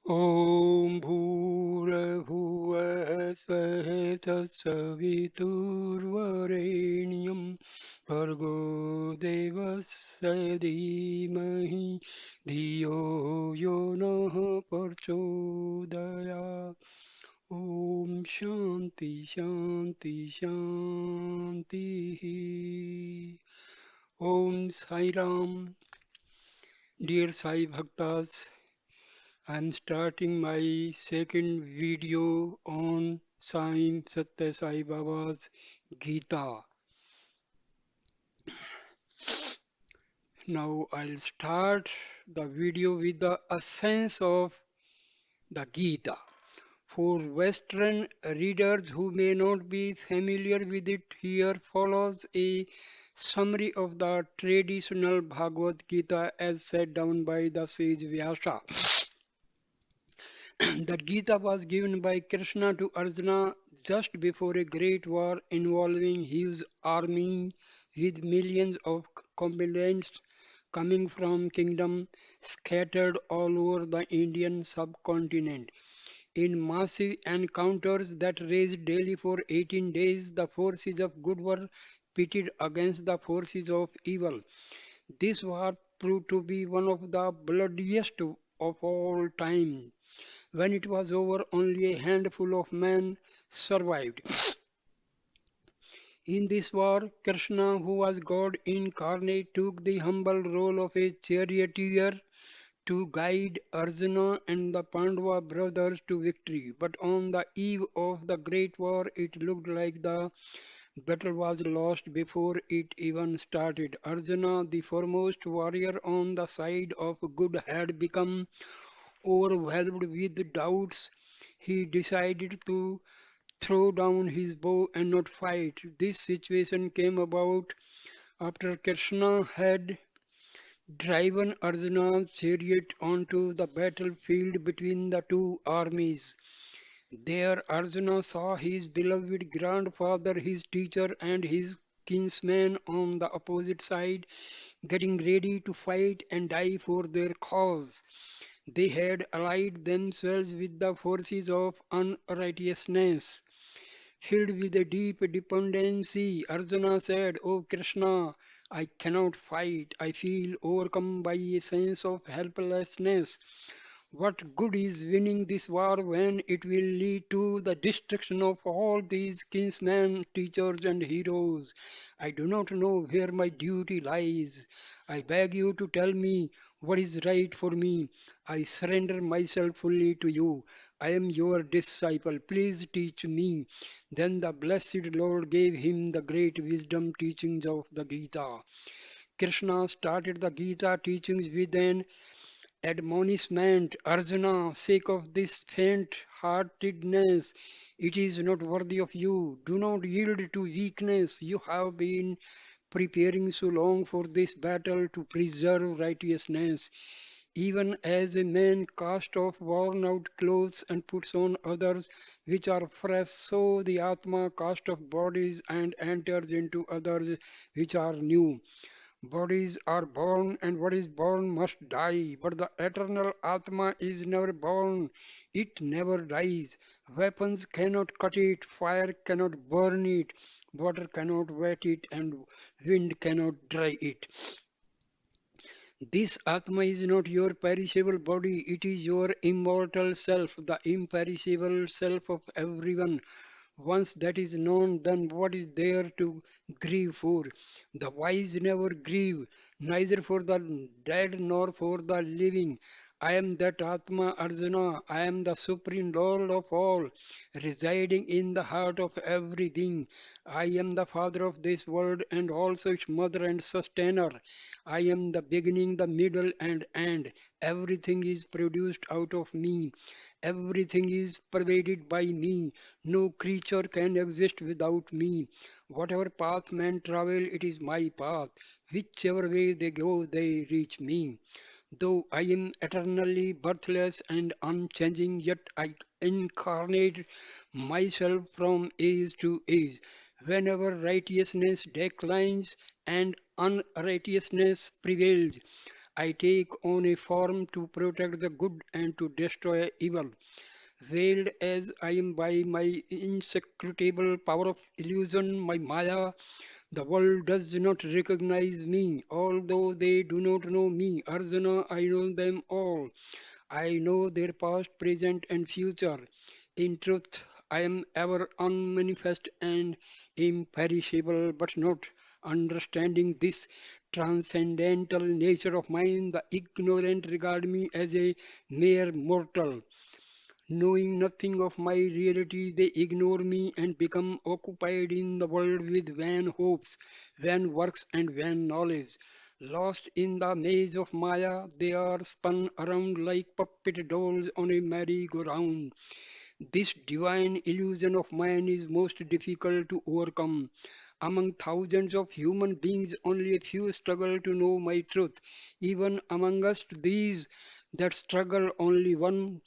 ॐ भूर्भुवः स्वः तत्सवितुर्वरेण्यं भर्गो देवस्य धीमहि धियो यो नः प्रचोदयात् ॐ शान्ति शान्ति शान्तिः ॐ Sai Ram. Dear Sai Bhaktas, I am starting my second video on Sai Sathya Sai Baba's Gita. Now I'll start the video with the essence of the Gita. For Western readers who may not be familiar with it, here follows a summary of the traditional Bhagavad Gita as set down by the sage Vyasa. The Gita was given by Krishna to Arjuna just before a great war involving his army with millions of combatants coming from kingdoms scattered all over the Indian subcontinent. In massive encounters that raged daily for 18 days, the forces of good were pitted against the forces of evil. This war proved to be one of the bloodiest of all time. When it was over, only a handful of men survived. In this war, Krishna, who was God incarnate, took the humble role of a charioteer to guide Arjuna and the Pandava brothers to victory. But on the eve of the great war, it looked like the battle was lost before it even started. Arjuna, the foremost warrior on the side of good, had become overwhelmed with doubts. He decided to throw down his bow and not fight. This situation came about after Krishna had driven Arjuna's chariot onto the battlefield between the two armies. There Arjuna saw his beloved grandfather, his teacher, and his kinsman on the opposite side, getting ready to fight and die for their cause. They had allied themselves with the forces of unrighteousness. Filled with a deep dependency, Arjuna said, "O Krishna, I cannot fight. I feel overcome by a sense of helplessness. What good is winning this war when it will lead to the destruction of all these kinsmen, teachers, and heroes? I do not know where my duty lies. I beg you to tell me what is right for me. I surrender myself fully to you. I am your disciple. Please teach me." Then the blessed Lord gave him the great wisdom teachings of the Gita. Krishna started the Gita teachings with an admonishment: "Arjuna, sake of this faint heartedness, it is not worthy of you. Do not yield to weakness. You have been preparing so long for this battle to preserve righteousness. Even as a man casts off worn out clothes and puts on others which are fresh, so the Atma casts off bodies and enters into others which are new. Bodies are born, and what is born must die, but the eternal Atma is never born, it never dies. Weapons cannot cut it, fire cannot burn it, water cannot wet it, and wind cannot dry it. This Atma is not your perishable body, it is your immortal self, the imperishable self of everyone. Once that is known, then what is there to grieve for? The wise never grieve, neither for the dead nor for the living. I am that Atma Arjuna, I am the supreme Lord of all, residing in the heart of every being. I am the father of this world and also its mother and sustainer. I am the beginning, the middle, and end. Everything is produced out of me. Everything is pervaded by me. No creature can exist without me. Whatever path men travel, it is my path. Whichever way they go, they reach me. Though I am eternally birthless and unchanging, yet I incarnate myself from age to age. Whenever righteousness declines and unrighteousness prevails, I take on a form to protect the good and to destroy evil. Veiled as I am by my inscrutable power of illusion, my Maya, the world does not recognize me, although they do not know me. Arjuna, I know them all. I know their past, present, and future. In truth, I am ever unmanifest and imperishable, but not understanding this transcendental nature of mine, the ignorant regard me as a mere mortal. Knowing nothing of my reality, they ignore me and become occupied in the world with vain hopes, vain works, and vain knowledge. Lost in the maze of Maya, they are spun around like puppet dolls on a merry-go-round. This divine illusion of mine is most difficult to overcome. Among thousands of human beings, only a few struggle to know my truth. Even amongst these that struggle, only one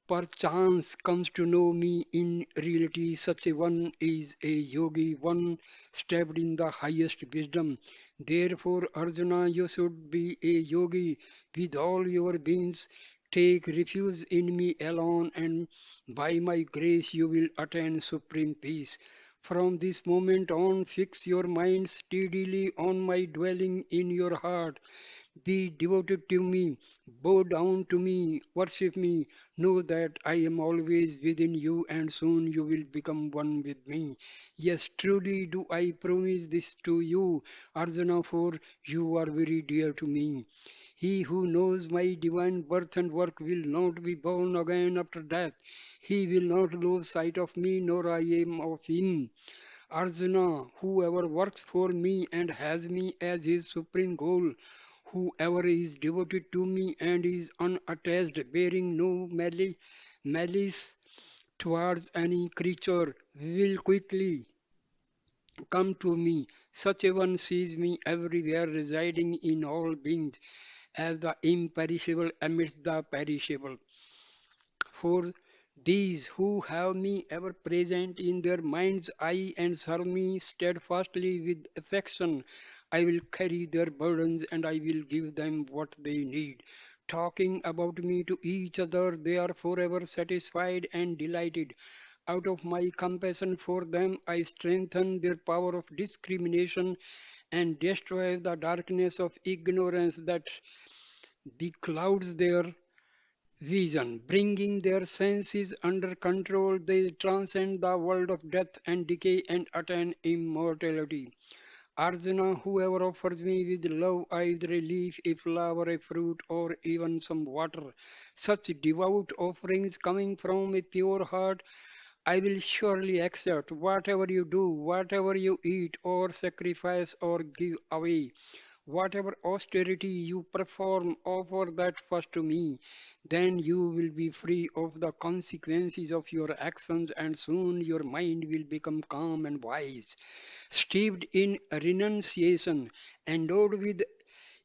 perchance comes to know me in reality. Such a one is a yogi, one stepped in the highest wisdom. Therefore, Arjuna, you should be a yogi with all your beings. Take refuge in me alone, and by my grace you will attain supreme peace. From this moment on, fix your mind steadily on my dwelling in your heart. Be devoted to me, bow down to me, worship me. Know that I am always within you, and soon you will become one with me. Yes, truly do I promise this to you, Arjuna, for you are very dear to me. He who knows my divine birth and work will not be born again after death. He will not lose sight of me, nor I am of him. Arjuna, whoever works for me and has me as his supreme goal, whoever is devoted to me and is unattached, bearing no malice towards any creature, will quickly come to me. Such a one sees me everywhere, residing in all beings, as the imperishable amidst the perishable. For these who have me ever present in their mind's eye and serve me steadfastly with affection, I will carry their burdens and I will give them what they need. Talking about me to each other, they are forever satisfied and delighted. Out of my compassion for them, I strengthen their power of discrimination and destroy the darkness of ignorance that beclouds their vision. Bringing their senses under control, they transcend the world of death and decay and attain immortality. Arjuna, whoever offers me with love either a leaf, a flower, a fruit, or even some water, such devout offerings coming from a pure heart, I will surely accept whatever you do, whatever you eat, or sacrifice, or give away. Whatever austerity you perform, offer that first to me. Then you will be free of the consequences of your actions, and soon your mind will become calm and wise. Steeped in renunciation, endowed with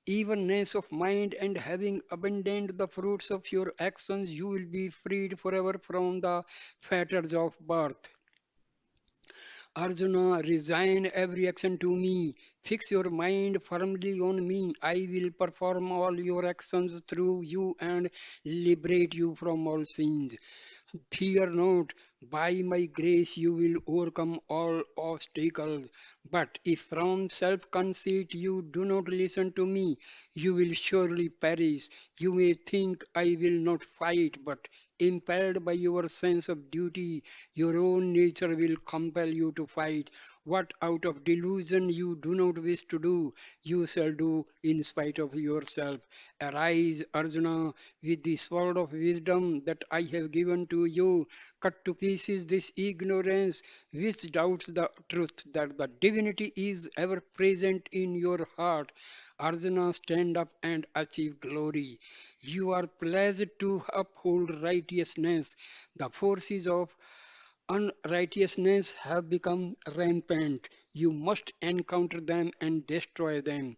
evenness of mind, and having abandoned the fruits of your actions, you will be freed forever from the fetters of birth. Arjuna, resign every action to me. Fix your mind firmly on me. I will perform all your actions through you and liberate you from all sins. Fear not, by my grace you will overcome all obstacles. But if from self conceit you do not listen to me, you will surely perish. You may think I will not fight, but impelled by your sense of duty, your own nature will compel you to fight. What out of delusion you do not wish to do, you shall do in spite of yourself. Arise, Arjuna, with the sword of wisdom that I have given to you. Cut to pieces this ignorance which doubts the truth that the divinity is ever present in your heart. Arjuna, stand up and achieve glory. You are pleased to uphold righteousness. The forces of unrighteousness have become rampant. You must encounter them and destroy them.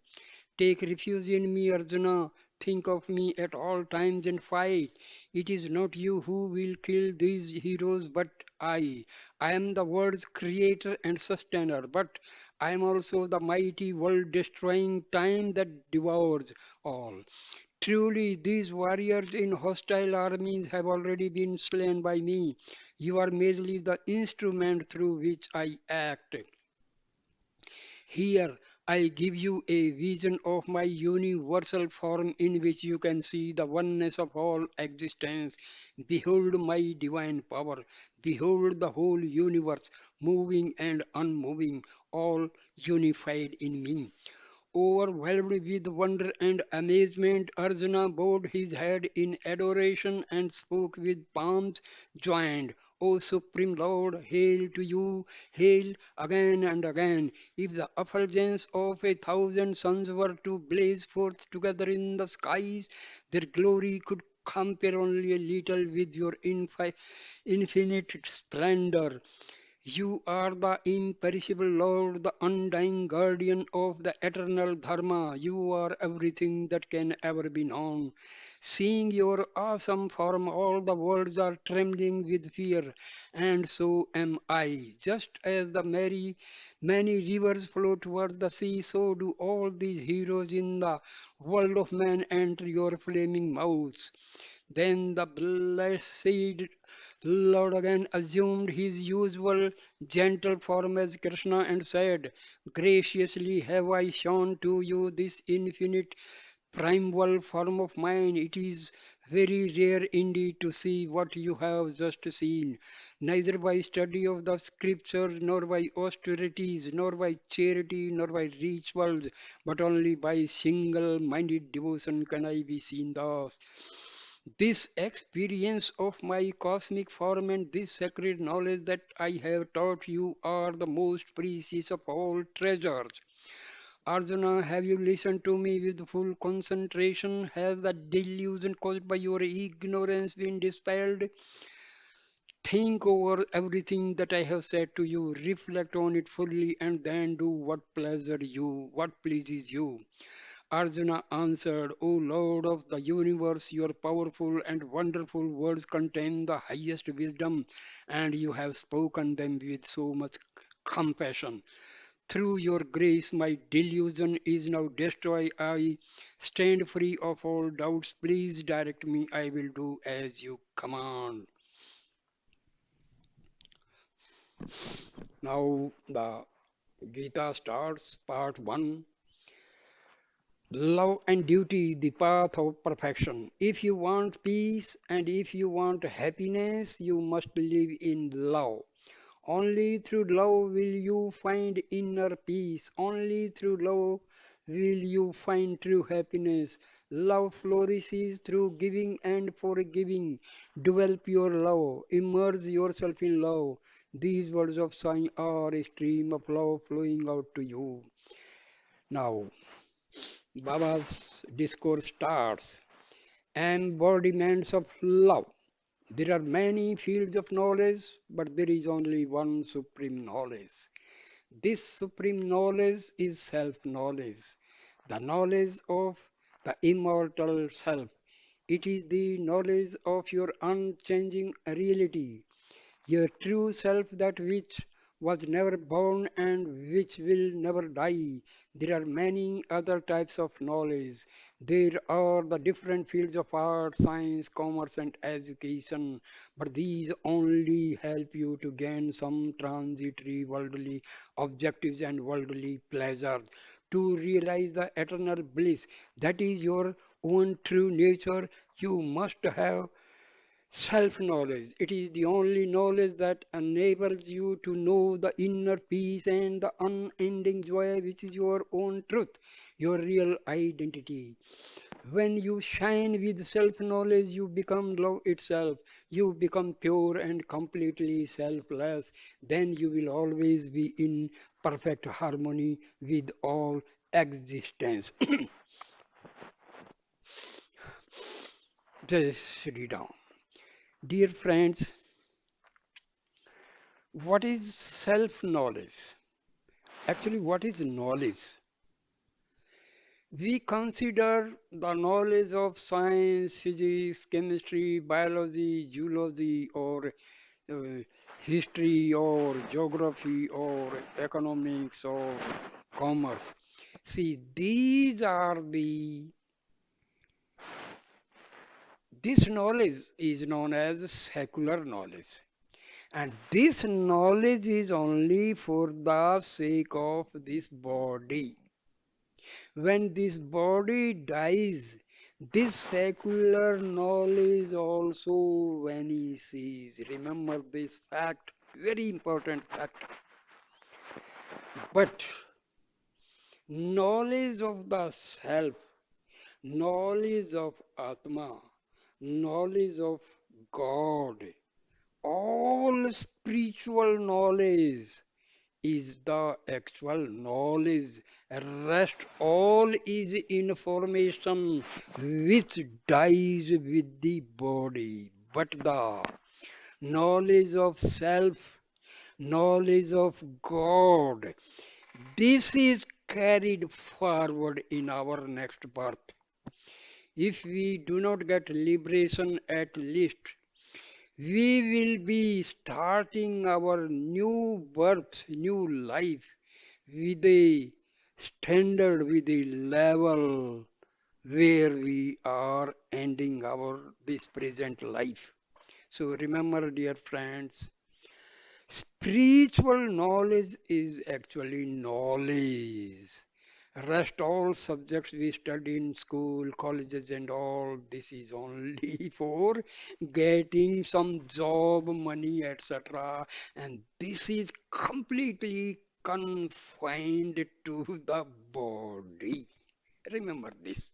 Take refuge in me, Arjuna. think of me at all times and fight. It is not you who will kill these heroes, but I. I am the world's creator and sustainer, but I am also the mighty world destroying time that devours all. Truly, these warriors in hostile armies have already been slain by me. You are merely the instrument through which I act. Here, I give you a vision of my universal form in which you can see the oneness of all existence. Behold my divine power. Behold the whole universe, moving and unmoving, all unified in me. Overwhelmed with wonder and amazement, Arjuna bowed his head in adoration and spoke with palms joined. O Supreme Lord, hail to you, hail again and again. If the effulgence of 1,000 suns were to blaze forth together in the skies, their glory could compare only a little with your infinite splendor. You are the imperishable Lord, the undying guardian of the eternal Dharma. You are everything that can ever be known. Seeing your awesome form, all the worlds are trembling with fear, and so am I. Just as the many rivers flow towards the sea, so do all these heroes in the world of man enter your flaming mouths. Then the blessed Lord again assumed his usual gentle form as Krishna and said, graciously have I shown to you this infinite primeval form of mine. It is very rare indeed to see what you have just seen, neither by study of the scriptures, nor by austerities, nor by charity, nor by rituals, but only by single minded devotion can I be seen thus. This experience of my cosmic form and this sacred knowledge that I have taught you are the most precious of all treasures. Arjuna, have you listened to me with full concentration? Has the delusion caused by your ignorance been dispelled? Think over everything that I have said to you, reflect on it fully, and then do what pleases you. Arjuna answered, O Lord of the universe, your powerful and wonderful words contain the highest wisdom, and you have spoken them with so much compassion. Through your grace, my delusion is now destroyed. I stand free of all doubts. Please direct me. I will do as you command. Now, the Gita starts part 1. Love and duty, the path of perfection. If you want peace and if you want happiness, you must live in love. Only through love will you find inner peace. Only through love will you find true happiness. Love flourishes through giving and forgiving. Develop your love. Immerse yourself in love. These words of Sai are a stream of love flowing out to you. Now, Baba's discourse starts. Embodiments of love. There are many fields of knowledge, but there is only one supreme knowledge. This supreme knowledge is self knowledge, the knowledge of the immortal self. It is the knowledge of your unchanging reality, your true self, that which was never born and which will never die. There are many other types of knowledge. There are the different fields of art, science, commerce, and education, but these only help you to gain some transitory worldly objectives and worldly pleasures. To realize the eternal bliss that is your own true nature, you must have self knowledge. It is the only knowledge that enables you to know the inner peace and the unending joy, which is your own truth, your real identity. When you shine with self knowledge, you become love itself. You become pure and completely selfless. Then you will always be in perfect harmony with all existence. Just read down. Dear friends, what is self knowledge? Actually, what is knowledge? We consider the knowledge of science, physics, chemistry, biology, geology, or uh, history, or geography, or economics, or commerce. See, these are the this knowledge is known as secular knowledge. And this knowledge is only for the sake of this body. When this body dies, this secular knowledge also vanishes. Remember this fact, very important fact. But knowledge of the self, knowledge of Atma, knowledge of God, all spiritual knowledge is the actual knowledge. Rest all is information which dies with the body. But the knowledge of self, knowledge of God, this is carried forward in our next birth. If we do not get liberation at least, we will be starting our new birth, new life with a standard, with a level where we are ending our this present life. So remember, dear friends, spiritual knowledge is actually knowledge. Rest all subjects we study in school, colleges, and all this is only for getting some job, money, etc. And this is completely confined to the body. Remember this.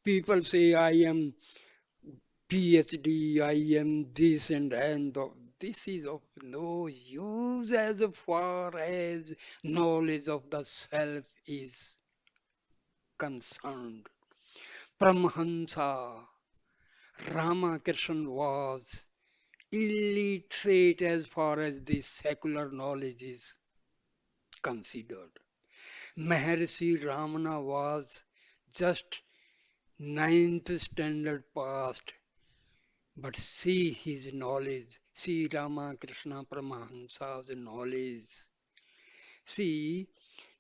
People say, I am PhD, I am this and this is of no use as far as knowledge of the self is concerned. Paramahamsa Ramakrishna was illiterate as far as this secular knowledge is considered. Maharishi Ramana was just ninth standard passed, but see his knowledge, see Ramakrishna Paramahamsa's knowledge. See,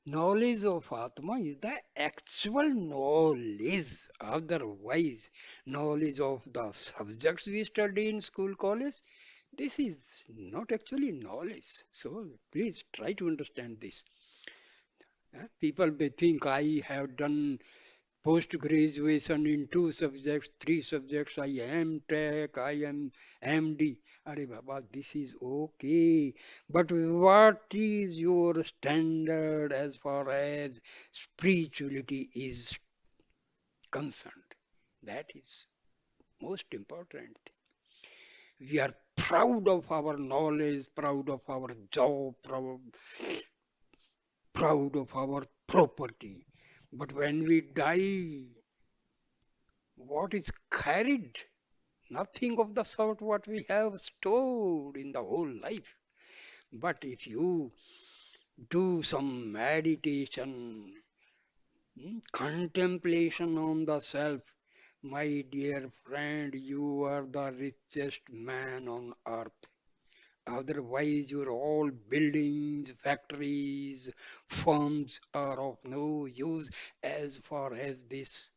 knowledge of Atma is the actual knowledge. Otherwise, knowledge of the subjects we study in school, college, this is not actually knowledge. So please try to understand this. People may think I have done post graduation in two subjects, three subjects. I am tech, I am MD. Are Baba, this is okay. But what is your standard as far as spirituality is concerned? That is most important. We are proud of our knowledge, proud of our job, proud of our property. But when we die, what is carried? Nothing of the sort what we have stored in the whole life. But if you do some meditation, contemplation on the self, my dear friend, you are the richest man on earth. Otherwise, your all buildings, factories, firms are of no use as far as this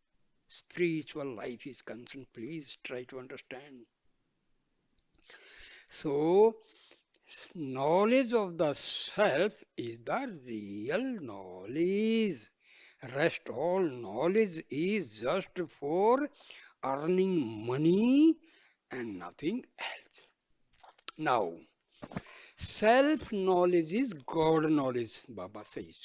spiritual life is concerned. Please try to understand. So, knowledge of the self is the real knowledge. Rest all knowledge is just for earning money and nothing else. Now, self knowledge is God knowledge, Baba says.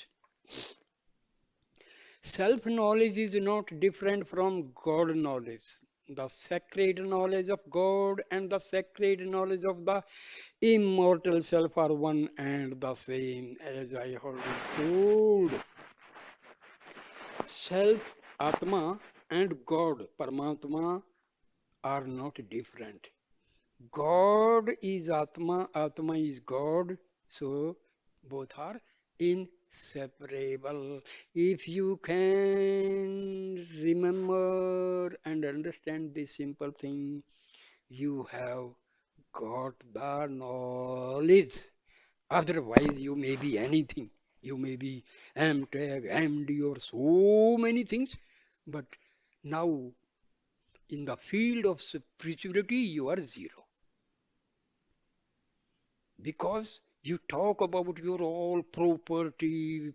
Self knowledge is not different from God knowledge. The sacred knowledge of God and the sacred knowledge of the immortal self are one and the same, as I already told. Self, Atma, and God, Paramatma, are not different. God is Atma, Atma is God, so both are inseparable. If you can remember and understand this simple thing, you have got the knowledge. Otherwise, you may be anything. You may be MTech, MD, or so many things. But now, in the field of spirituality, you are zero. Because you talk about your all property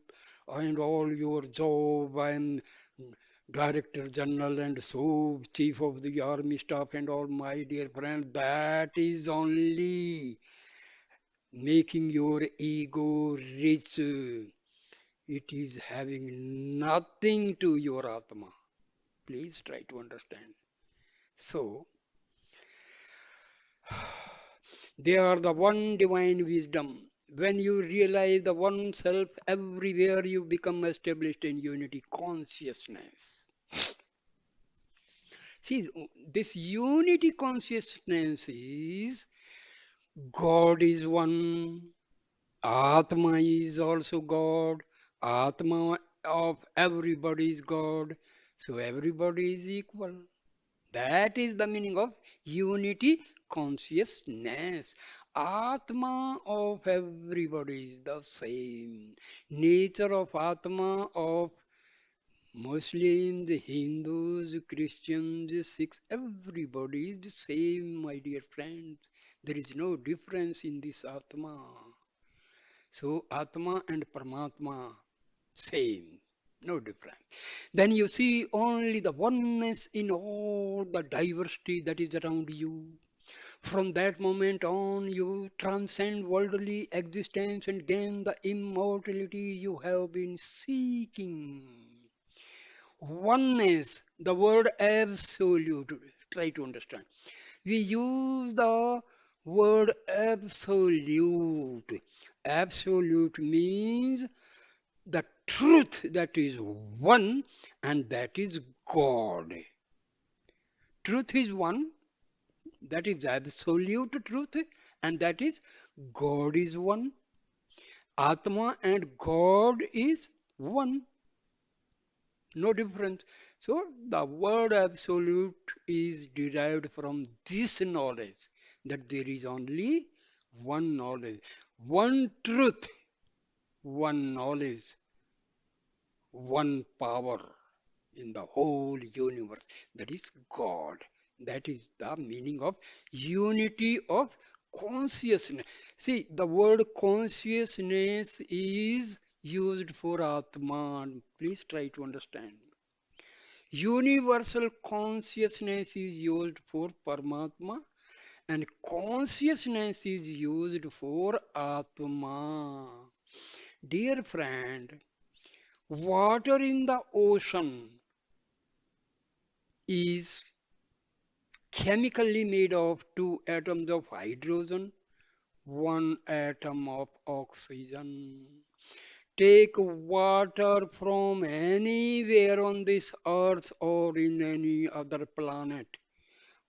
and all your job and director general and so chief of the army staff and all, my dear friend, that is only making your ego rich. It is having nothing to your atma. Please try to understand. So they are the one divine wisdom. When you realize the one self everywhere, you become established in unity consciousness. See, this unity consciousness is God is one, Atma is also God, Atma of everybody is God, so everybody is equal. That is the meaning of unity consciousness. Atma of everybody is the same. Nature of Atma of Muslims, Hindus, Christians, Sikhs, everybody is the same, my dear friends. There is no difference in this Atma. So Atma and Paramatma, same, no difference. Then you see only the oneness in all the diversity that is around you. From that moment on, you transcend worldly existence and gain the immortality you have been seeking. Oneness, the word absolute, try to understand. We use the word absolute. Absolute means the truth that is one and that is God. Truth is one, that is absolute truth, and that is God is one. Atma and God is one, no difference. So the word absolute is derived from this knowledge that there is only one knowledge, one truth, one knowledge, one power in the whole universe. That is God. That is the meaning of unity of consciousness. See, the word consciousness is used for Atman. Please try to understand. Universal consciousness is used for Paramatma and consciousness is used for Atma. Dear friend, water in the ocean is chemically made of two atoms of hydrogen, one atom of oxygen. Take water from anywhere on this earth or in any other planet.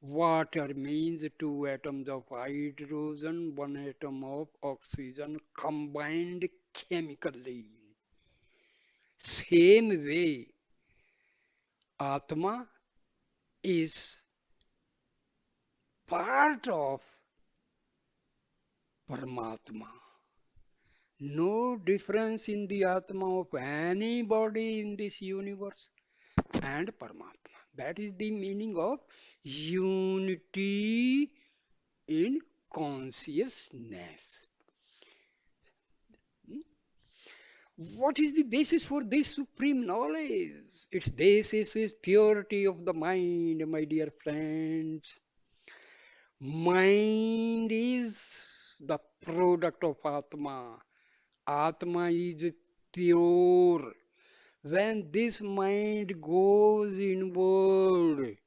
Water means two atoms of hydrogen, one atom of oxygen combined chemically. Same way, Atma is part of Paramatma. No difference in the Atma of anybody in this universe and Paramatma. That is the meaning of unity in consciousness. What is the basis for this supreme knowledge? Its basis is purity of the mind, my dear friends. Mind is the product of Atma. Atma is pure. When this mind goes inward,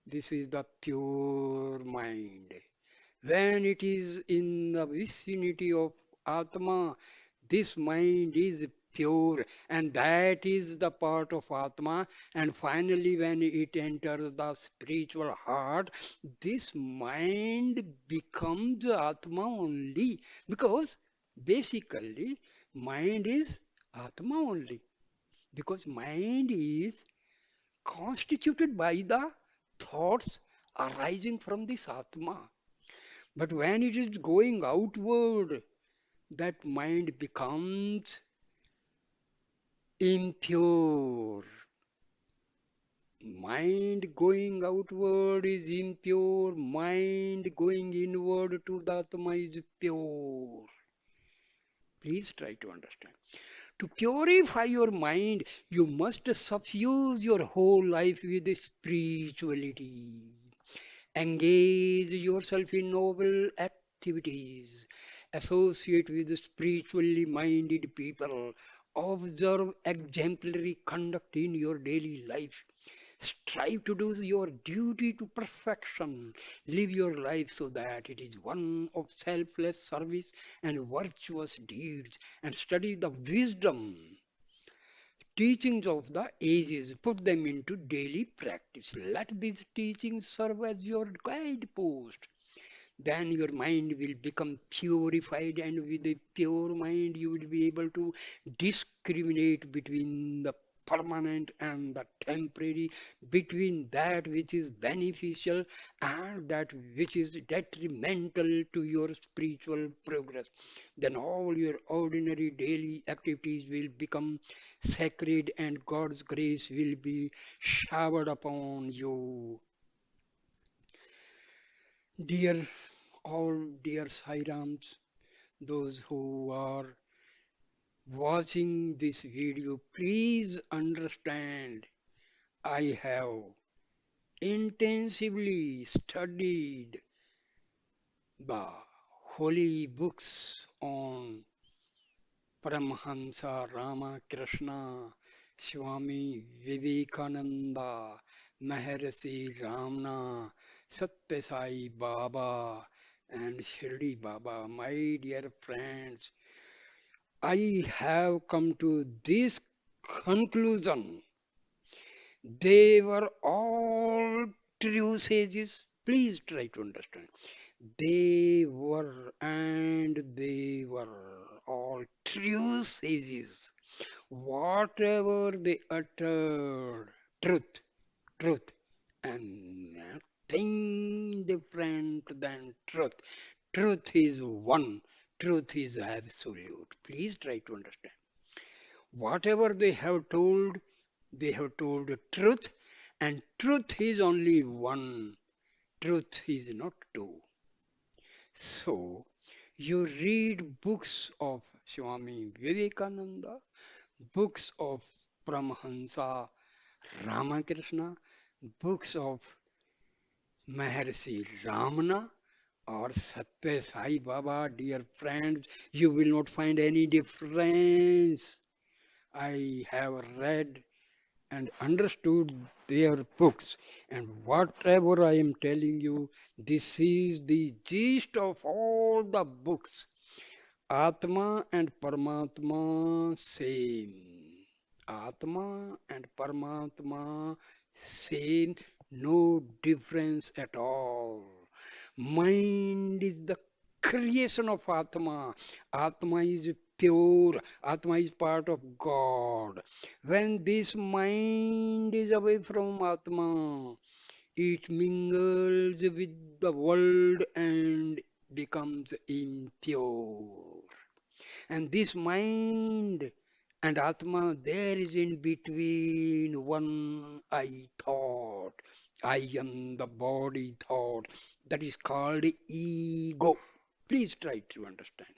this is the pure mind. When it is in the vicinity of Atma, this mind is pure, and that is the part of Atma. And finally, when it enters the spiritual heart, this mind becomes Atma only. Because basically, Mind is Atma only. Because mind is constituted by the thoughts arising from this Atma. But when it is going outward, that mind becomes impure. Mind going outward is impure. Mind going inward to the Atma is pure. Please try to understand. To purify your mind, you must suffuse your whole life with spirituality. Engage yourself in noble activities. Associate with spiritually minded people. Observe exemplary conduct in your daily life. Strive to do your duty to perfection. Live your life so that it is one of selfless service and virtuous deeds. And study the wisdom teachings of the ages, put them into daily practice. Let these teachings serve as your guidepost. Then your mind will become purified, and with a pure mind, you will be able to discriminate between the permanent and the temporary, between that which is beneficial and that which is detrimental to your spiritual progress. Then all your ordinary daily activities will become sacred, and God's grace will be showered upon you. Dear all dear Sairams, those who are watching this video, please understand I have intensively studied the holy books on Paramahansa Ramakrishna, Swami Vivekananda, Maharishi Ramana, Sathya Sai Baba, and Shirdi Baba. My dear friends, I have come to this conclusion. They were all true sages. Please try to understand. They were all true sages. Whatever they uttered, truth, truth, and nothing different than truth. Truth is one. Truth is absolute. Please try to understand. Whatever they have told the truth, and truth is only one. Truth is not two. So, you read books of Swami Vivekananda, books of Paramahansa Ramakrishna, books of Maharishi Ramana, or Sathya Sai Baba, dear friends, you will not find any difference. I have read and understood their books, and whatever I am telling you, this is the gist of all the books. Atma and Paramatma same. Atma and Paramatma same, no difference at all. Mind is the creation of Atma. Atma is pure. Atma is part of God. When this mind is away from Atma, it mingles with the world and becomes impure. And this mind and Atma, there is in between one I thought. I am the body thought. That is called ego. Please try to understand.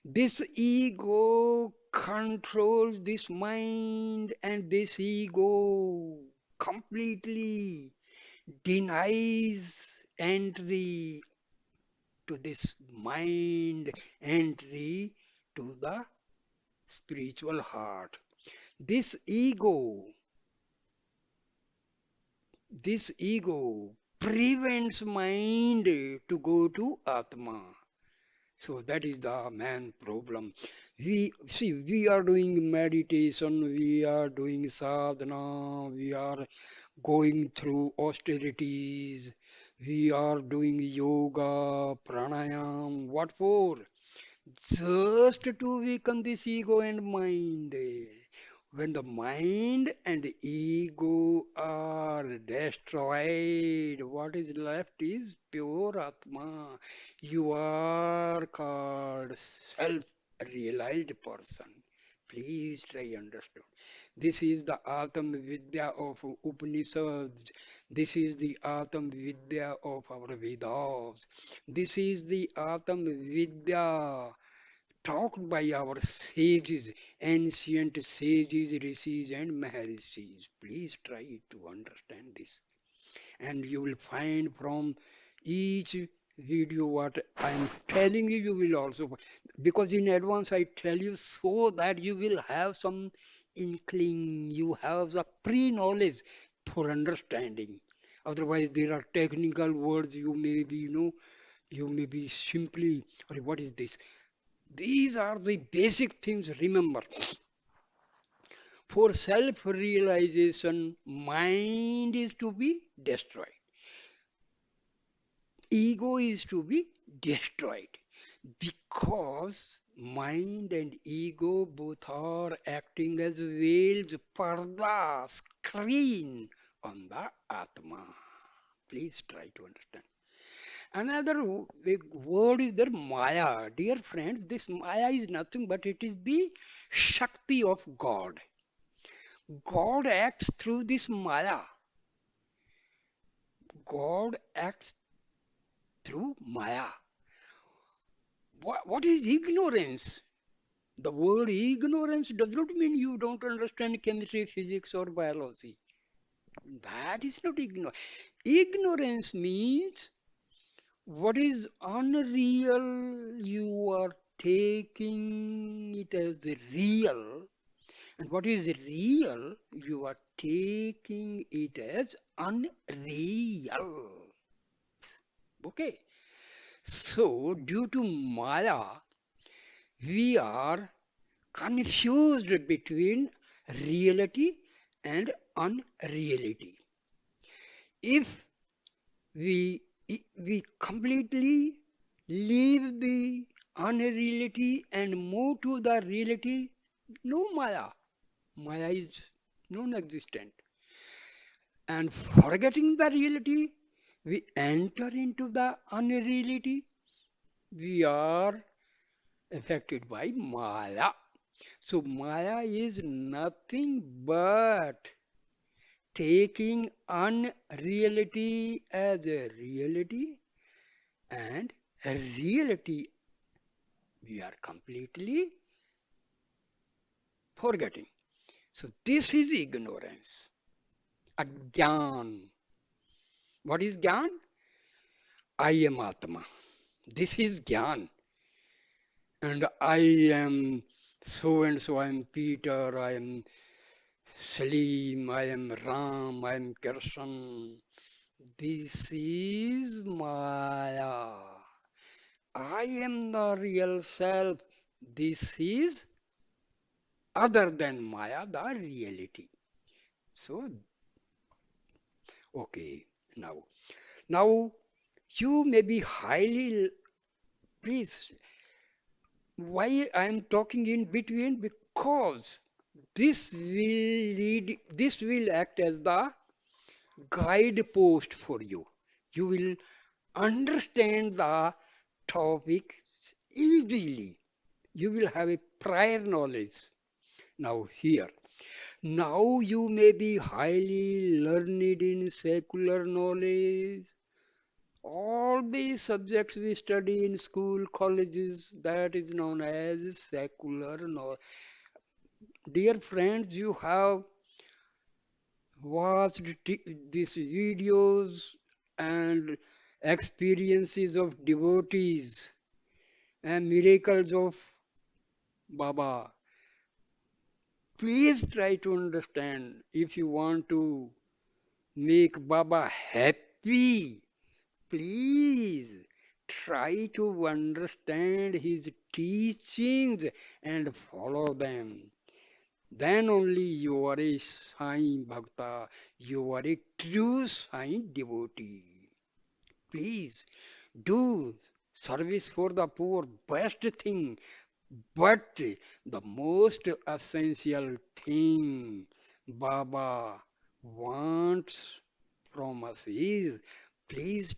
This ego controls this mind, and this ego completely denies entry to this mind, entry to the spiritual heart. This ego, this ego prevents mind to go to Atma. So that is the main problem. We are doing meditation, we are doing sadhana, we are going through austerities, we are doing yoga, pranayam. What for? just to weaken this ego and mind. When the mind and ego are destroyed, what is left is pure Atma. You are called self-realized person. Please try understand. This is the Atam Vidya of Upanishads. This is the Atam Vidya of our Vedas. This is the Atam Vidya taught by our sages, ancient sages, rishis, and maharishis. Please try to understand this. And you will find from each video what I am telling you, you will also, because in advance I tell you so that you will have some inkling, you have the pre-knowledge for understanding. Otherwise, there are technical words you may be, you may be simply, or what is this? These are the basic things. Remember, for self realization, mind is to be destroyed, ego is to be destroyed because mind and ego both are acting as veils, parda, screen on the Atma. Please try to understand. Another big word is there, Maya. Dear friends, this Maya is nothing but it is the Shakti of God. God acts through this Maya. God acts through Maya. What is ignorance? The word ignorance does not mean you don't understand chemistry, physics, or biology. That is not ignorance. Ignorance means what is unreal, you are taking it as real, and what is real, you are taking it as unreal. Okay. So, due to Maya, we are confused between reality and unreality. If we completely leave the unreality and move to the reality, no Maya. Maya is non-existent. And forgetting the reality, we enter into the unreality. We are affected by Maya. So Maya is nothing but taking unreality as a reality and a reality we are completely forgetting. So this is ignorance, Ajnan. What is Gyan? I am Atma. This is Gyan. And I am so and so. I am Peter. I am Salim. I am Ram. I am Krishna. This is Maya. I am the real self. This is other than Maya, the reality. So, okay, now, now you may be highly, please, why I am talking in between? Because this will act as the guide post for you. You will understand the topic easily. You will have a prior knowledge. Now, here. Now you may be highly learned in secular knowledge. All the subjects we study in school, colleges, that is known as secular knowledge. Dear friends, you have watched these videos and experiences of devotees and miracles of Baba. Please try to understand if you want to make Baba happy. Please try to understand his teachings and follow them. Then only you are a Sai Bhakta, you are a true Sai devotee. Please do. Service for the poor, best thing. But the most essential thing Baba wants from us is please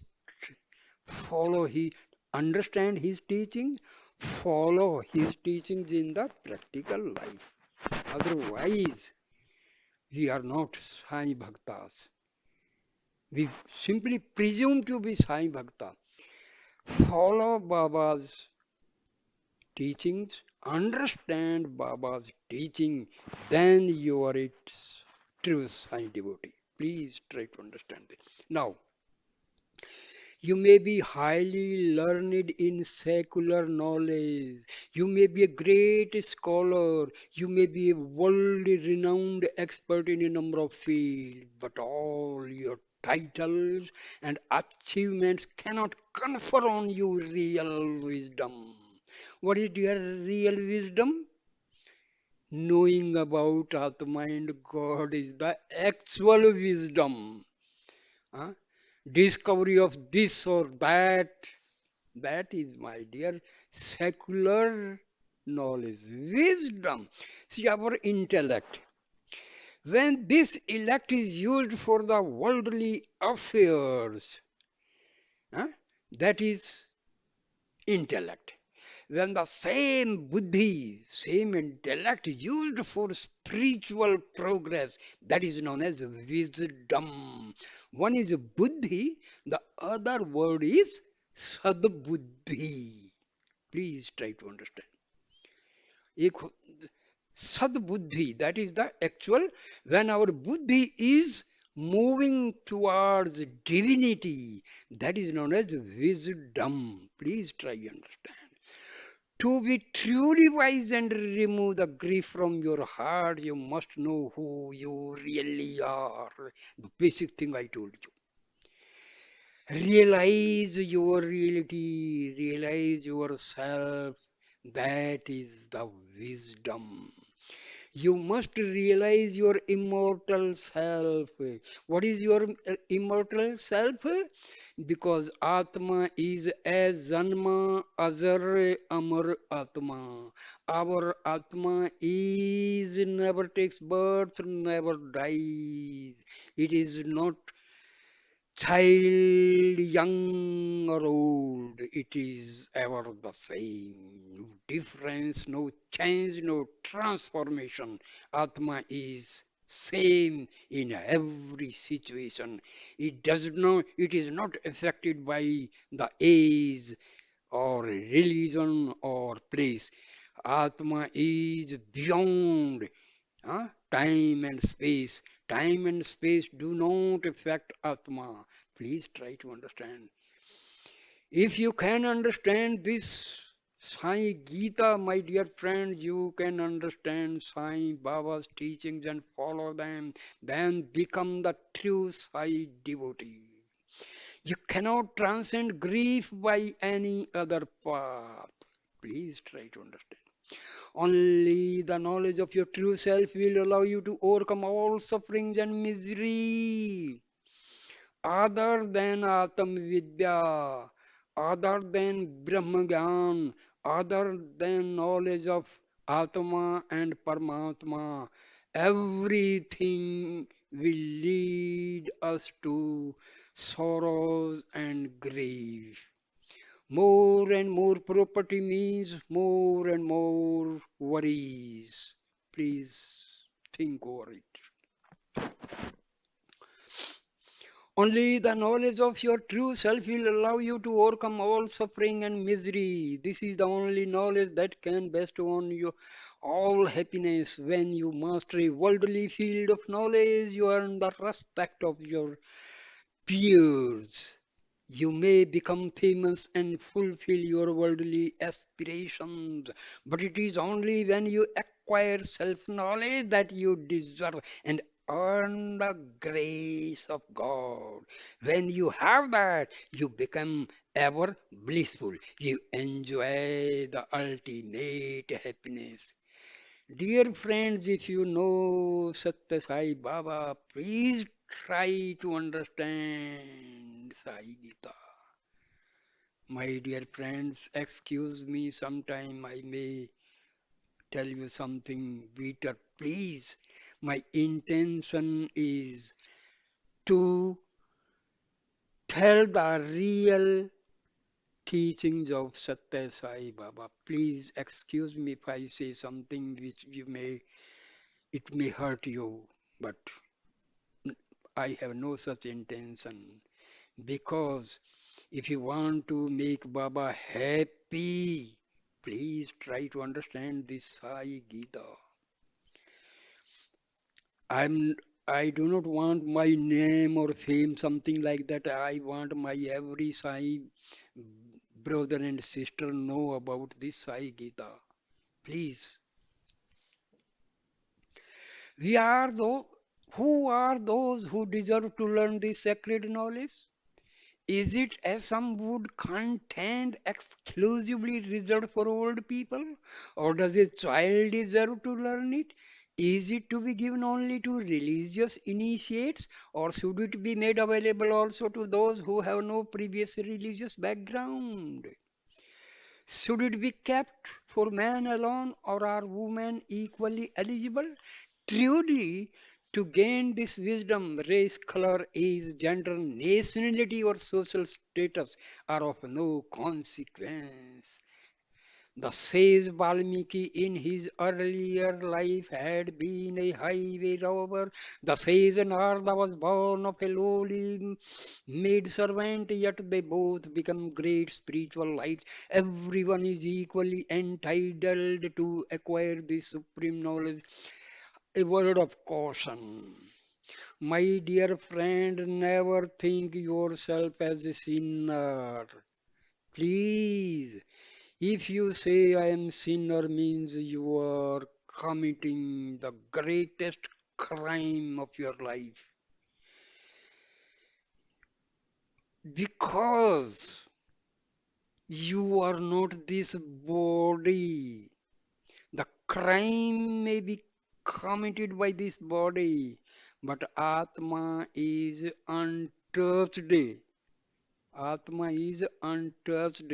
follow his, understand his teaching, follow his teachings in the practical life. Otherwise, we are not Sai Bhaktas. We simply presume to be Sai Bhakta. Follow Baba's teachings, understand Baba's teaching, then you are its true Sai devotee. Please try to understand this. Now, you may be highly learned in secular knowledge. You may be a great scholar. You may be a world renowned expert in a number of fields. But all your titles and achievements cannot confer on you real wisdom. What is your real wisdom? Knowing about Atma and God is the actual wisdom. Huh? Discovery of this or that, that is, my dear, secular knowledge, wisdom. See, our intellect. When this intellect is used for the worldly affairs, huh, that is intellect. When the same buddhi, same intellect used for spiritual progress, that is known as wisdom. One is buddhi, the other word is sadbuddhi. Please try to understand. एक sadbuddhi, that is the actual, when our buddhi is moving towards divinity, that is known as wisdom. Please try to understand. To be truly wise and remove the grief from your heart, you must know who you really are. The basic thing I told you. Realize your reality, realize yourself. That is the wisdom. You must realize your immortal self. What is your immortal self? Because Atma is as Janma Azar Amar Atma. Our Atma is never takes birth, never dies. It is not child, young or old, it is ever the same. No difference, no change, no transformation. Atma is same in every situation. It is not affected by the age or religion or place. Atma is beyond time and space. Time and space do not affect Atma. Please try to understand. If you can understand this Sai Gita, my dear friend, you can understand Sai Baba's teachings and follow them, then become the true Sai devotee. You cannot transcend grief by any other path. Please try to understand. Only the knowledge of your true self will allow you to overcome all sufferings and misery. Other than Atam Vidya, other than Brahma Gyan, other than knowledge of Atma and Paramatma, everything will lead us to sorrows and grief. More and more property means more and more worries. Please think over it. Only the knowledge of your true self will allow you to overcome all suffering and misery. This is the only knowledge that can bestow on you all happiness. When you master a worldly field of knowledge, you earn the respect of your peers. You may become famous and fulfill your worldly aspirations, but it is only when you acquire self knowledge that you deserve and earn the grace of God. When you have that, you become ever blissful. You enjoy the ultimate happiness. Dear friends, if you know Sathya Sai Baba, please try to understand Sai Gita. My dear friends, excuse me, sometime I may tell you something bitter. Please, my intention is to tell the real teachings of Sathya Sai Baba. Please excuse me if I say something which it may hurt you, but I have no such intention. Because if you want to make Baba happy, please try to understand this Sai Gita. I'm I do not want my name or fame, something like that. I want my every Sai brother and sister know about this Sai Gita. Please, we are those who are those who deserve to learn this sacred knowledge. Is it, as some would contend, exclusively reserved for old people? Or does a child deserve to learn it? Is it to be given only to religious initiates? Or should it be made available also to those who have no previous religious background? Should it be kept for man alone, or are women equally eligible? Truly, to gain this wisdom, race, color, age, gender, nationality, or social status are of no consequence. The sage Valmiki in his earlier life had been a highway robber. The sage Narada was born of a lowly maid servant, yet they both become great spiritual lights. Everyone is equally entitled to acquire this supreme knowledge. A word of caution. My dear friend, never think yourself as a sinner. Please, if you say I am sinner means you are committing the greatest crime of your life. Because you are not this body. The crime may be committed by this body, but Atma is untouched. Atma is untouched.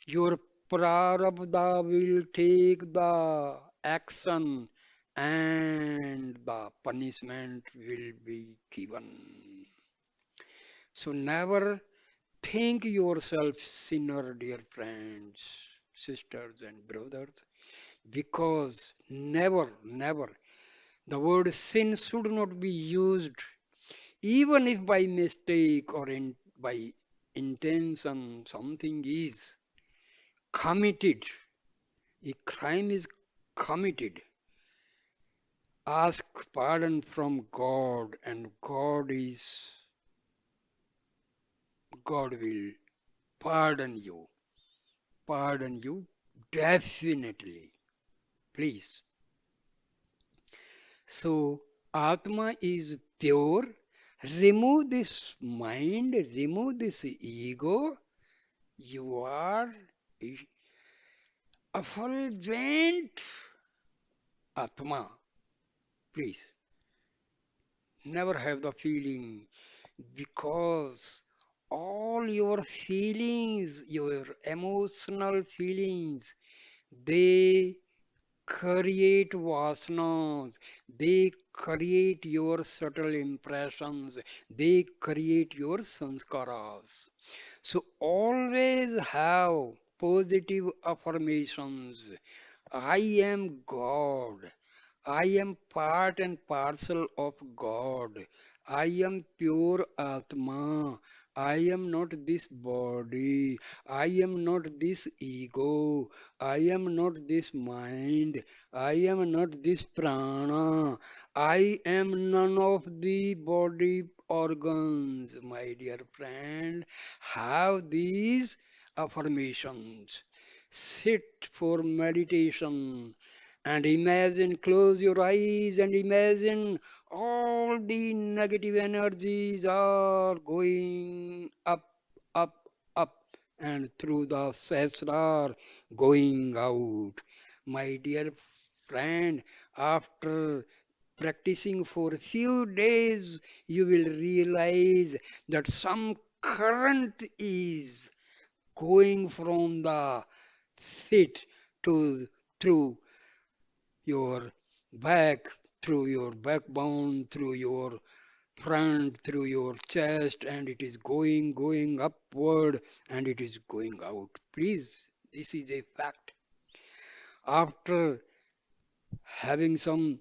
Your prarabdha will take the action and the punishment will be given. So never think yourself sinner, dear friends, sisters and brothers, because never, the word sin should not be used, even if by mistake or by intention something is committed, a crime is committed. Ask pardon from God, and God will pardon you. Pardon you definitely. Please. So, Atma is pure. Remove this mind, remove this ego. You are effulgent Atma. Please, never have the feeling, because all your feelings, your emotional feelings, they create vasanas, they create your subtle impressions, they create your sanskaras. So always have positive affirmations. I am God. I am part and parcel of God. I am pure Atma. I am not this body. I am not this ego. I am not this mind. I am not this prana. I am none of the body organs, my dear friend. Have these affirmations. Sit for meditation and imagine, close your eyes and imagine all the negative energies are going up, and through the sesrar going out. My dear friend, after practicing for a few days, you will realize that some current is going from the feet to through your back, through your backbone, through your front, through your chest, and it is going upward, and it is going out. Please, this is a fact. After having some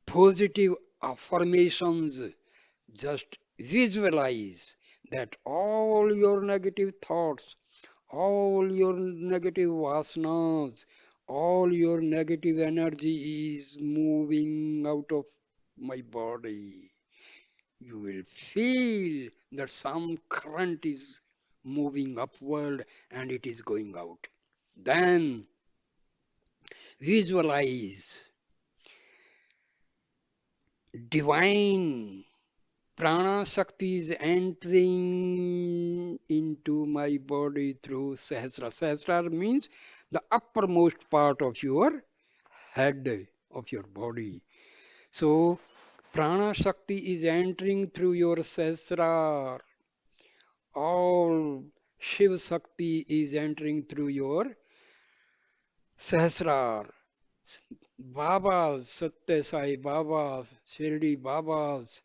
positive affirmations, just visualize that all your negative thoughts, all your negative vasanas, all your negative energy is moving out of my body. You will feel that some current is moving upward and it is going out. Then visualize divine prana Shakti is entering into my body through Sahasra. Sahasra means the uppermost part of your head, of your body. So, prana Shakti is entering through your Sahasra. All Shiva Shakti is entering through your Sahasrar. Babas, Sathya Sai Babas, Shirdi Babas,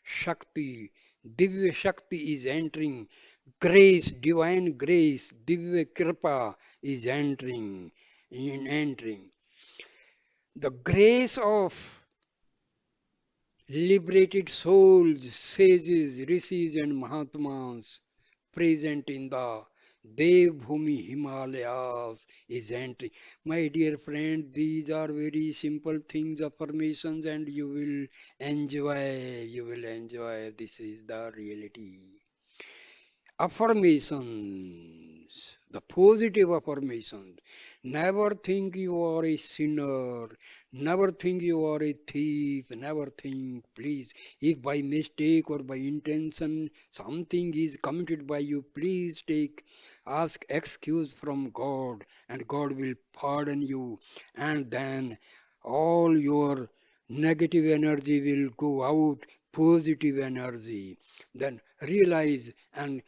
Shakti, Divya Shakti is entering. Grace, divine grace, Divya Kripa is entering. The grace of liberated souls, sages, rishis, and Mahatmas present in the Devbhumi Himalayas is entering. My dear friend, these are very simple things, affirmations, and you will enjoy. You will enjoy. This is the reality. Affirmations, the positive affirmations. Never think you are a sinner. Never think you are a thief. Never think, please, if by mistake or by intention something is committed by you, please ask excuse from God, and God will pardon you. And then all your negative energy will go out, positive energy. Then realize and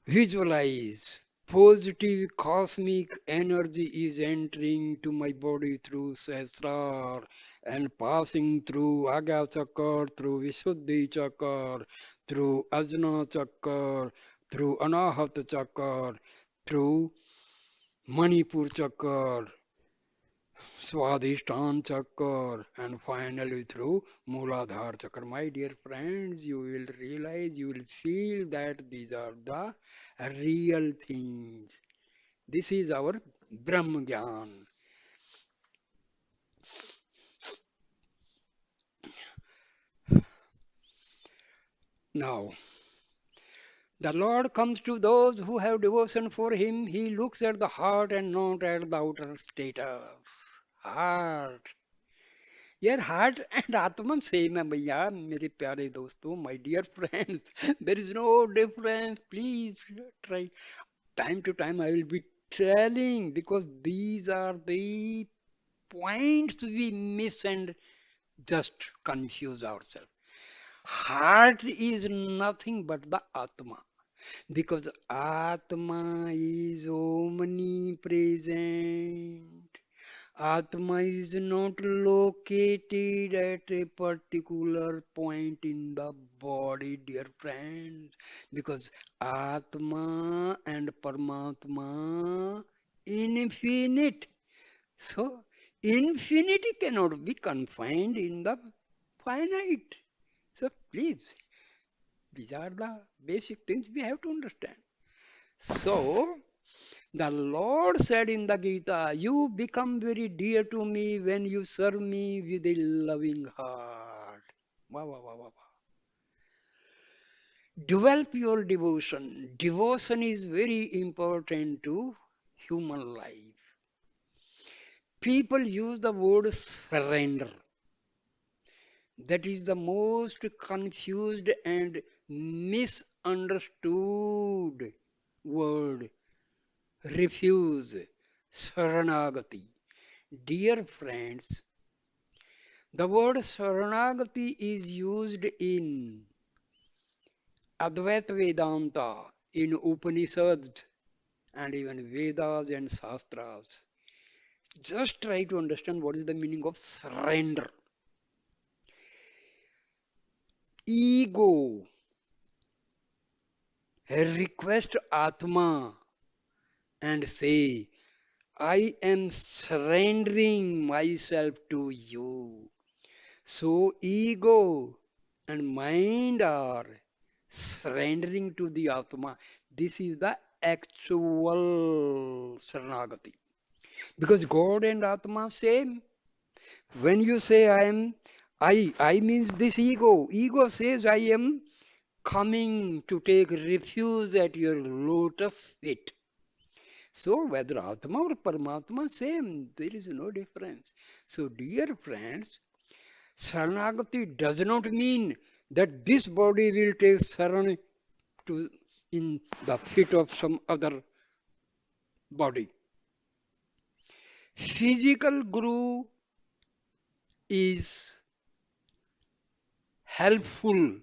visualize positive cosmic energy is entering to my body through Sahasrar and passing through Agya Chakra, through Visuddhi Chakra, through Ajna Chakra, through Anahat Chakra, through Manipur Chakra, Swadhisthana Chakra, and finally through Mooladhara Chakra. My dear friends, you will realize, you will feel that these are the real things. This is our Brahma Gyan. Now, the Lord comes to those who have devotion for Him. He looks at the heart and not at the outer status. Heart. यार heart and आत्मा same है भैया मेरे प्यारे दोस्तों my dear friends there is no difference please try time to time I will be telling because these are the points we miss and just confuse ourselves. Heart is nothing but the Atma because Atma is omnipresent. Atma is not located at a particular point in the body, dear friends, because Atma and Paramatma infinite. So infinity cannot be confined in the finite. So please, these are the basic things we have to understand. So the Lord said in the Gita, you become very dear to me when you serve me with a loving heart. Wow, wow, wow, wow, wow. Develop your devotion. Devotion is very important to human life. People use the word surrender. That is the most confused and misunderstood word. Refuse. Saranagati. Dear friends, the word Saranagati is used in Advaita Vedanta, in Upanishads, and even Vedas and Shastras. Just try to understand what is the meaning of surrender. Ego request Atma and say, I am surrendering myself to you. So ego and mind are surrendering to the Atma. This is the actual Saranagati. Because God and Atma same. When you say I means this ego. Ego says I am coming to take refuge at your lotus feet. So whether Atma or Paramatma, same. There is no difference. So dear friends, Saranagati does not mean that this body will take saran to in the feet of some other body. Physical guru is helpful,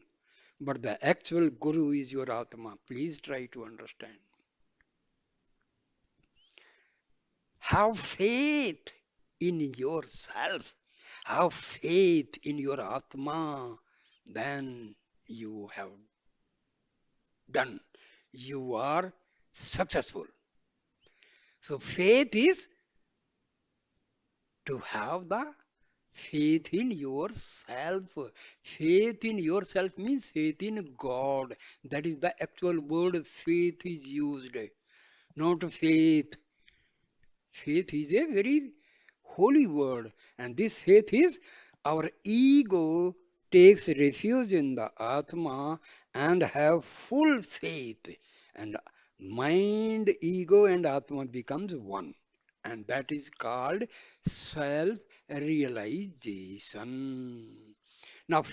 but the actual guru is your Atma. Please try to understand. Have faith in yourself. Have faith in your Atma. Then you have done. You are successful. So faith is to have the faith in yourself. Faith in yourself means faith in God. That is the actual word faith is used, not faith. Faith is a very holy word, and this faith is our ego takes refuge in the Atma and have full faith, and mind, ego, and Atma becomes one, and that is called self-realization. Now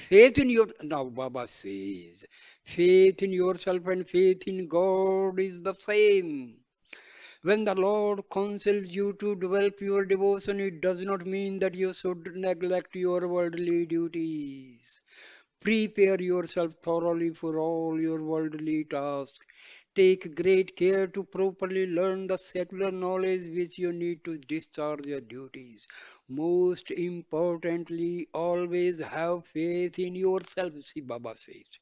Baba says, faith in yourself and faith in God is the same. When the Lord counsels you to develop your devotion, it does not mean that you should neglect your worldly duties. Prepare yourself thoroughly for all your worldly tasks. Take great care to properly learn the secular knowledge which you need to discharge your duties. Most importantly, always have faith in yourself, see Baba says.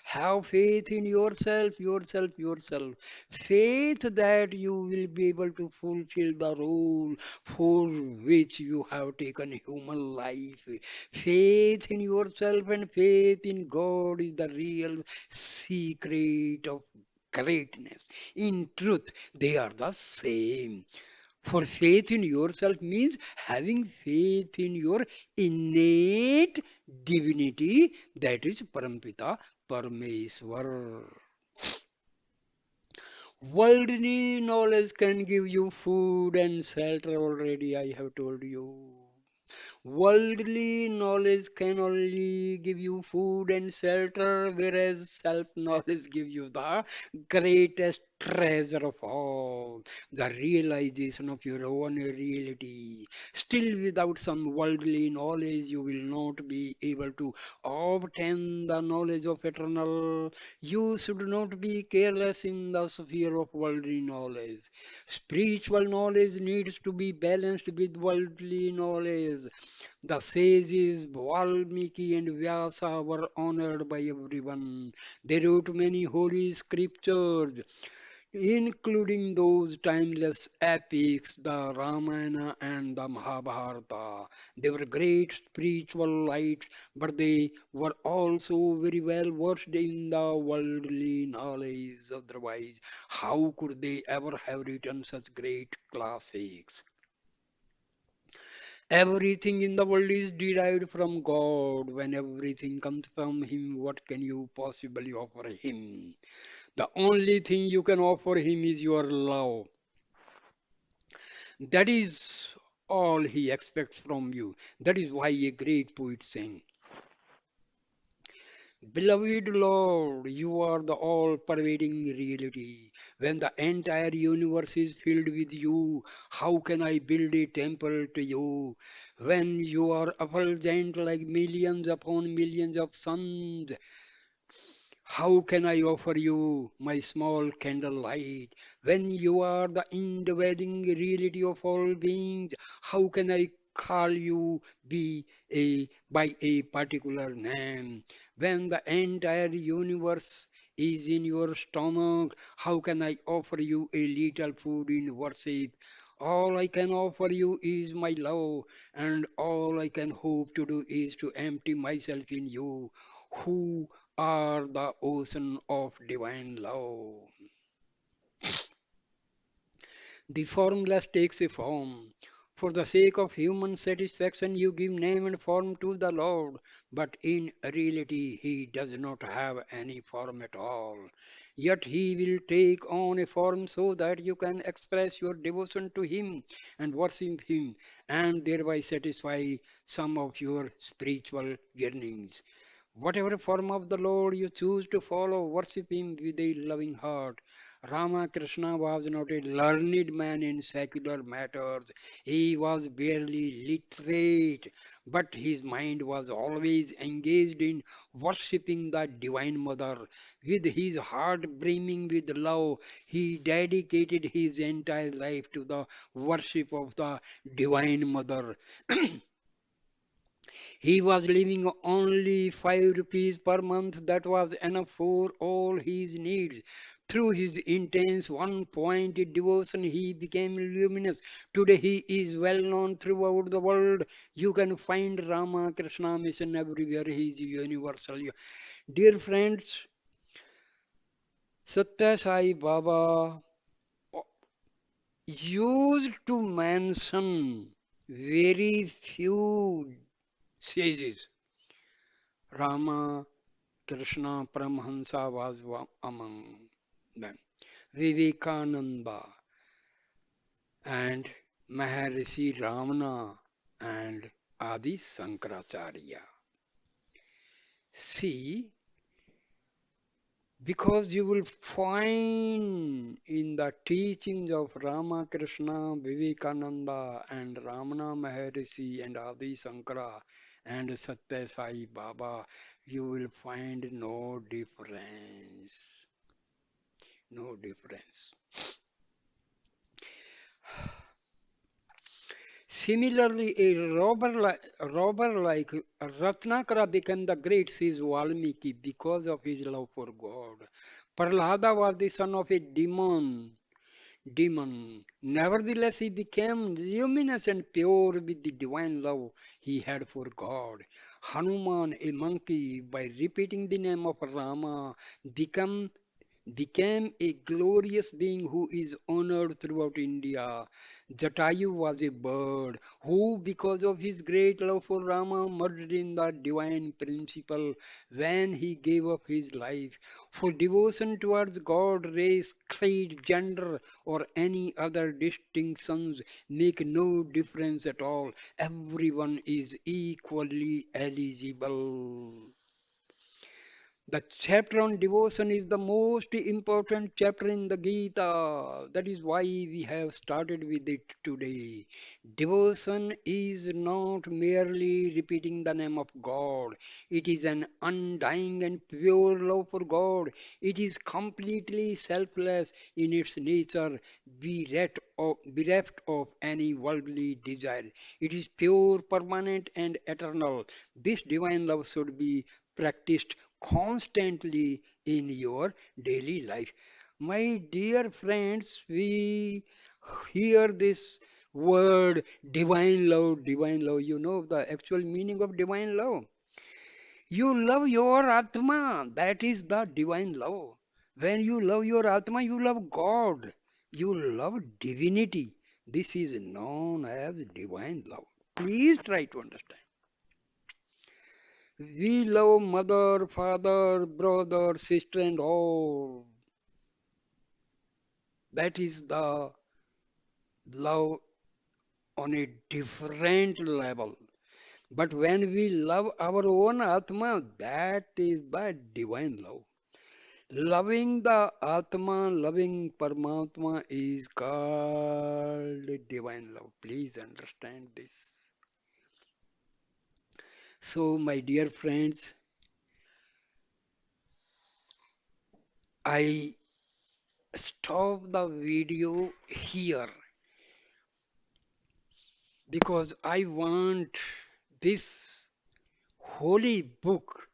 Have faith in yourself, yourself, yourself. Faith that you will be able to fulfill the role for which you have taken human life. Faith in yourself and faith in God is the real secret of greatness. In truth, they are the same. For faith in yourself means having faith in your innate divinity, that is Parampita Parmeswar. Worldly knowledge can give you food and shelter already, I have told you. Worldly knowledge can only give you food and shelter, whereas self knowledge gives you the greatest treasure of all, the realization of your own reality. Still, without some worldly knowledge, you will not be able to obtain the knowledge of eternal. You should not be careless in the sphere of worldly knowledge. Spiritual knowledge needs to be balanced with worldly knowledge. The sages Valmiki and Vyasa were honored by everyone. They wrote many holy scriptures, including those timeless epics, the Ramana and the Mahabharata. They were great spiritual lights, but they were also very well versed in the worldly knowledge. Otherwise, how could they ever have written such great classics? Everything in the world is derived from God. When everything comes from Him, what can you possibly offer Him? The only thing you can offer Him is your love. That is all He expects from you. That is why a great poet sang, Beloved Lord, you are the all pervading reality. When the entire universe is filled with you, how can I build a temple to you? When you are effulgent like millions upon millions of suns, How can I offer you my small candlelight when you are the indwelling reality of all beings? How can I call you be a by a particular name when the entire universe is in your stomach? How can I offer you a little food in worship? All I can offer you is my love, and all I can hope to do is to empty myself in you, who are the ocean of divine love. The formless takes a form. For the sake of human satisfaction, you give name and form to the Lord, but in reality, He does not have any form at all. Yet He will take on a form so that you can express your devotion to Him and worship Him, and thereby satisfy some of your spiritual yearnings. Whatever form of the Lord you choose to follow, worship Him with a loving heart. Ramakrishna was not a learned man in secular matters. He was barely literate, but his mind was always engaged in worshipping the Divine Mother. With his heart brimming with love, he dedicated his entire life to the worship of the Divine Mother. He was living only 5 rupees per month. That was enough for all his needs. Through his intense one-pointed devotion, he became luminous. Today, he is well known throughout the world. You can find Rama Krishna mission everywhere. He is universal. Dear friends, Sathya Sai Baba used to mention very few sages. Rama Krishna Paramhansa was among them. Vivekananda and Maharishi Ramana and Adi Sankaracharya. See, because you will find in the teachings of Ramakrishna, Vivekananda, and Ramana Maharishi, and Adi Sankara, and Satya Sai Baba, you will find no difference. No difference. Similarly, robber like Ratnakara became the great, says Valmiki, because of his love for God. Prahlada was the son of a demon. Nevertheless, he became luminous and pure with the divine love he had for God. Hanuman, a monkey, by repeating the name of Rama, become became a glorious being who is honored throughout India. Jatayu was a bird who, because of his great love for Rama, murdered in the divine principle when he gave up his life. For devotion towards God, race, creed, gender, or any other distinctions make no difference at all. Everyone is equally eligible. The chapter on devotion is the most important chapter in the Gita. That is why we have started with it today. Devotion is not merely repeating the name of God, it is an undying and pure love for God. It is completely selfless in its nature, bereft of any worldly desire. It is pure, permanent, and eternal. This divine love should be practiced constantly in your daily life. My dear friends, we hear this word divine love, divine love. You know the actual meaning of divine love. You love your Atma, that is the divine love. When you love your Atma, you love God, you love divinity. This is known as divine love. Please try to understand. We love mother, father, brother, sister, and all. That is the love on a different level. But when we love our own Atma, that is the divine love. Loving the Atma, loving Paramatma is called divine love. Please understand this. So, my dear friends, I stop the video here because I want this holy book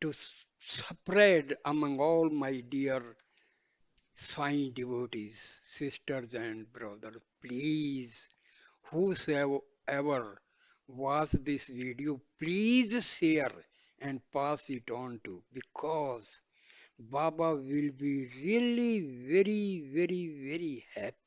to spread among all my dear Sai devotees, sisters and brothers. Please, whosoever watch this video, please share and pass it on to, because Baba will be really very, very, very happy.